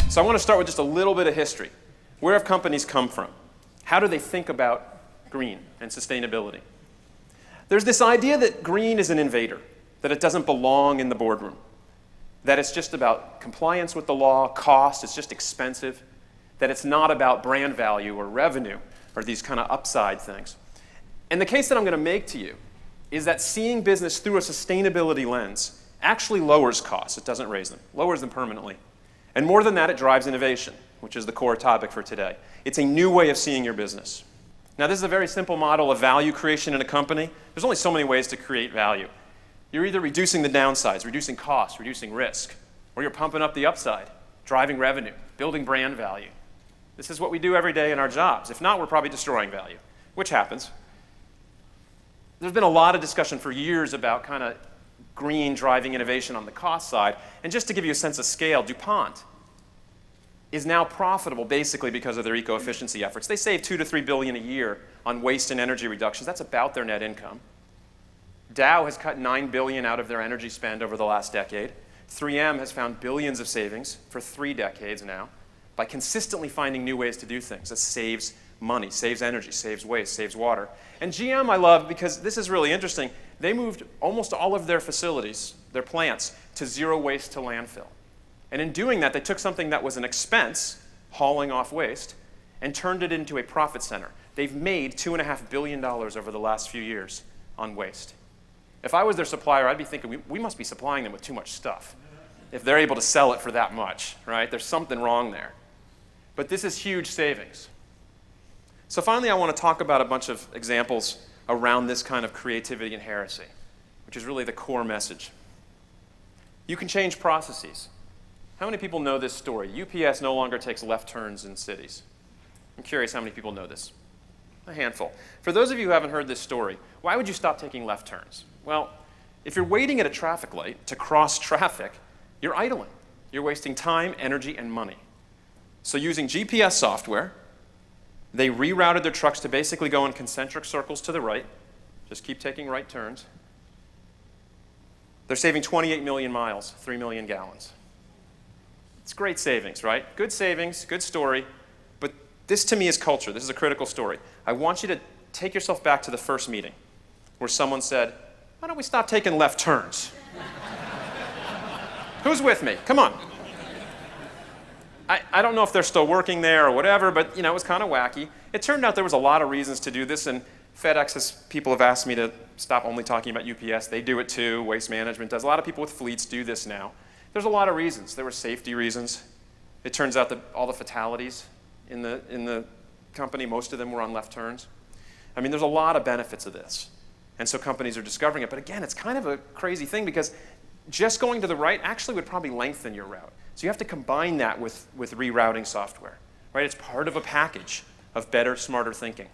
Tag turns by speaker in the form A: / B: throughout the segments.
A: So I want to start with just a little bit of history. Where have companies come from? How do they think about green and sustainability? There's this idea that green is an invader, that it doesn't belong in the boardroom, that it's just about compliance with the law, cost, it's just expensive, that it's not about brand value or revenue or these kind of upside things. And the case that I'm going to make to you is that seeing business through a sustainability lens actually lowers costs. It doesn't raise them, lowers them permanently. And more than that, it drives innovation, which is the core topic for today. It's a new way of seeing your business. Now, this is a very simple model of value creation in a company. There's only so many ways to create value. You're either reducing the downsides, reducing costs, reducing risk, or you're pumping up the upside, driving revenue, building brand value. This is what we do every day in our jobs. If not, we're probably destroying value, which happens. There's been a lot of discussion for years about kind of green driving innovation on the cost side. And just to give you a sense of scale, DuPont is now profitable basically because of their eco-efficiency efforts. They save $2 to $3 billion a year on waste and energy reductions. That's about their net income. Dow has cut $9 billion out of their energy spend over the last decade. 3M has found billions of savings for 3 decades now by consistently finding new ways to do things. That saves money, saves energy, saves waste, saves water. And GM I love because this is really interesting. They moved almost all of their facilities, their plants, to zero waste to landfill. And in doing that, they took something that was an expense, hauling off waste, and turned it into a profit center. They've made $2.5 billion over the last few years on waste. If I was their supplier, I'd be thinking, we must be supplying them with too much stuff if they're able to sell it for that much, right? There's something wrong there. But this is huge savings. So finally, I want to talk about a bunch of examples around this kind of creativity and heresy, which is really the core message. You can change processes. How many people know this story? UPS no longer takes left turns in cities. I'm curious how many people know this. A handful. For those of you who haven't heard this story, why would you stop taking left turns? Well, if you're waiting at a traffic light to cross traffic, you're idling. You're wasting time, energy, and money. So using GPS software, they rerouted their trucks to basically go in concentric circles to the right. Just keep taking right turns. They're saving 28 million miles, 3 million gallons. It's great savings, right? Good savings, good story. But this to me is culture. This is a critical story. I want you to take yourself back to the first meeting where someone said, why don't we stop taking left turns? Who's with me? Come on. I don't know if they're still working there or whatever, but it was kind of wacky. It turned out there was a lot of reasons to do this, and people have asked me to stop only talking about UPS. They do it too. Waste Management does. A lot of people with fleets do this now. There's a lot of reasons. There were safety reasons. It turns out that all the fatalities in the company, most of them were on left turns. I mean, there's a lot of benefits of this. And so companies are discovering it. But again, it's kind of a crazy thing because just going to the right actually would probably lengthen your route. So you have to combine that with rerouting software, right? It's part of a package of better, smarter thinking.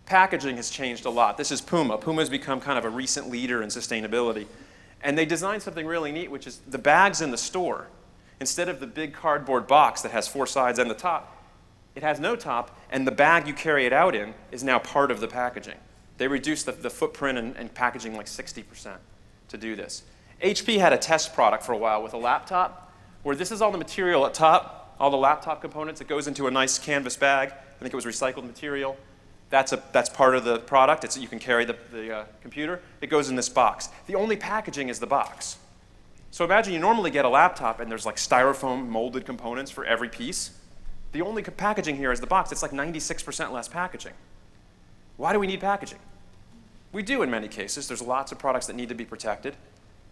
A: Packaging has changed a lot. This is Puma. Puma has become kind of a recent leader in sustainability. And they designed something really neat, which is the bags in the store. Instead of the big cardboard box that has 4 sides and the top, it has no top, and the bag you carry it out in is now part of the packaging. They reduced the footprint and packaging like 60% to do this. HP had a test product for a while with a laptop, where this is all the material at top, all the laptop components. It goes into a nice canvas bag. I think it was recycled material. That's part of the product. You can carry the computer. It goes in this box. The only packaging is the box. So imagine you normally get a laptop and there's like styrofoam molded components for every piece. The only packaging here is the box. It's like 96% less packaging. Why do we need packaging? We do in many cases. There's lots of products that need to be protected.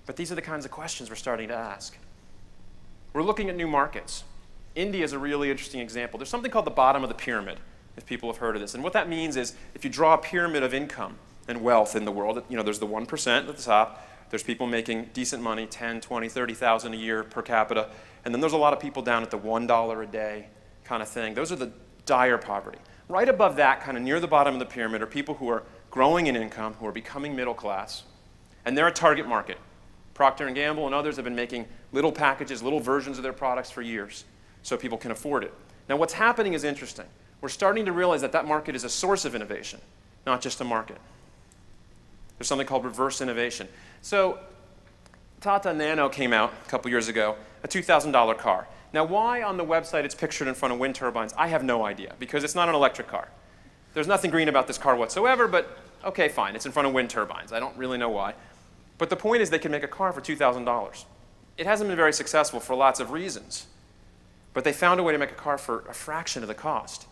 A: But these are the kinds of questions we're starting to ask. We're looking at new markets. India is a really interesting example. There's something called the bottom of the pyramid, if people have heard of this. And what that means is if you draw a pyramid of income and wealth in the world, there's the 1% at the top. There's people making decent money, 10, 20, 30,000 a year per capita. And then there's a lot of people down at the $1 a day kind of thing. Those are the dire poverty. Right above that, kind of near the bottom of the pyramid, are people who are growing in income, who are becoming middle class. And they're a target market. Procter & Gamble and others have been making little packages, little versions of their products for years so people can afford it. Now what's happening is interesting. We're starting to realize that that market is a source of innovation, not just a market. There's something called reverse innovation. So Tata Nano came out a couple years ago, a $2,000 car. Now, why on the website it's pictured in front of wind turbines, I have no idea, because it's not an electric car. There's nothing green about this car whatsoever, but okay, fine, it's in front of wind turbines. I don't really know why. But the point is they can make a car for $2,000. It hasn't been very successful for lots of reasons, but they found a way to make a car for a fraction of the cost.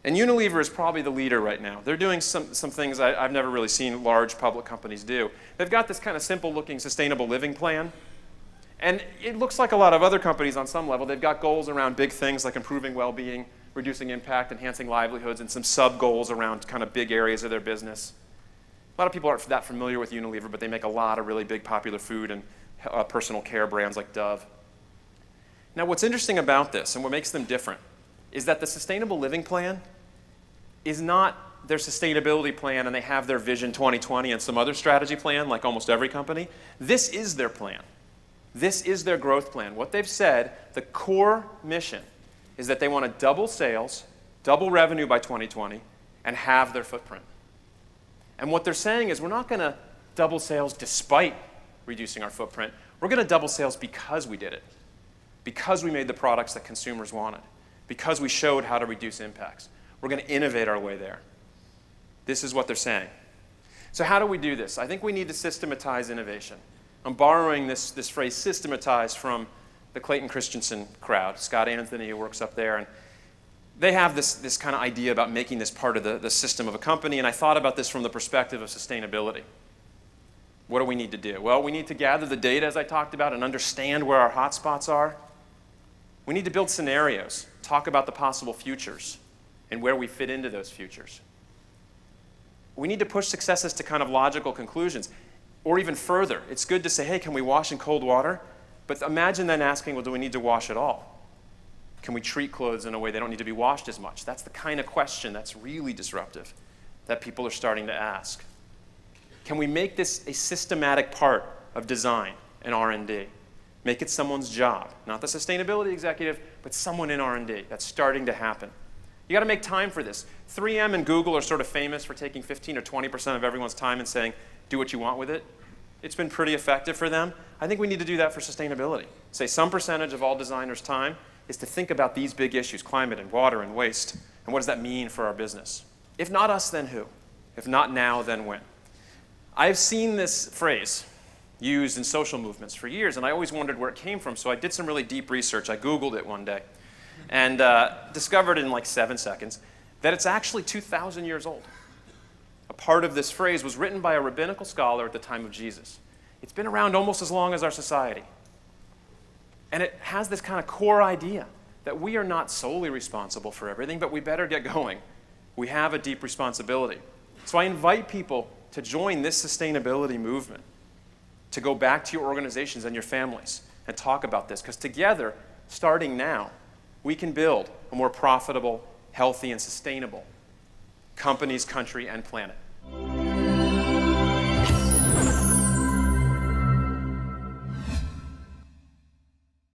A: And Unilever is probably the leader right now. They're doing some things I've never really seen large public companies do. They've got this kind of simple-looking sustainable living plan. And it looks like a lot of other companies on some level. They've got goals around big things like improving well-being, reducing impact, enhancing livelihoods, and some sub-goals around kind of big areas of their business. A lot of people aren't that familiar with Unilever, but they make a lot of really big popular food and personal care brands like Dove. Now, what's interesting about this and what makes them different is that the Sustainable Living Plan is not their sustainability plan and they have their Vision 2020 and some other strategy plan like almost every company. This is their plan. This is their growth plan. What they've said, the core mission, is that they want to double sales, double revenue by 2020, and halve their footprint. And what they're saying is we're not going to double sales despite reducing our footprint. We're going to double sales because we did it, because we made the products that consumers wanted, because we showed how to reduce impacts. We're going to innovate our way there. This is what they're saying. So how do we do this? I think we need to systematize innovation. I'm borrowing this phrase systematize from the Clayton Christensen crowd, Scott Anthony, who works up there. And they have this kind of idea about making this part of the system of a company. And I thought about this from the perspective of sustainability. What do we need to do? Well, we need to gather the data, as I talked about, and understand where our hotspots are. We need to build scenarios, talk about the possible futures, and where we fit into those futures. We need to push successes to kind of logical conclusions. Or even further, it's good to say, hey, can we wash in cold water? But imagine then asking, well, do we need to wash at all? Can we treat clothes in a way they don't need to be washed as much? That's the kind of question that's really disruptive that people are starting to ask. Can we make this a systematic part of design and R&D? Make it someone's job, not the sustainability executive, but someone in R&D. That's starting to happen. You got to make time for this. 3M and Google are sort of famous for taking 15 or 20% of everyone's time and saying, do what you want with it. It's been pretty effective for them. I think we need to do that for sustainability. Say some percentage of all designers' time is to think about these big issues, climate and water and waste, and what does that mean for our business? If not us, then who? If not now, then when? I've seen this phrase used in social movements for years, and I always wondered where it came from, so I did some really deep research. I Googled it one day and discovered in like 7 seconds that it's actually 2,000 years old. A part of this phrase was written by a rabbinical scholar at the time of Jesus. It's been around almost as long as our society. And it has this kind of core idea that we are not solely responsible for everything, but we better get going. We have a deep responsibility. So I invite people to join this sustainability movement, to go back to your organizations and your families and talk about this, because together, starting now, we can build a more profitable, healthy, and sustainable companies, country, and planet.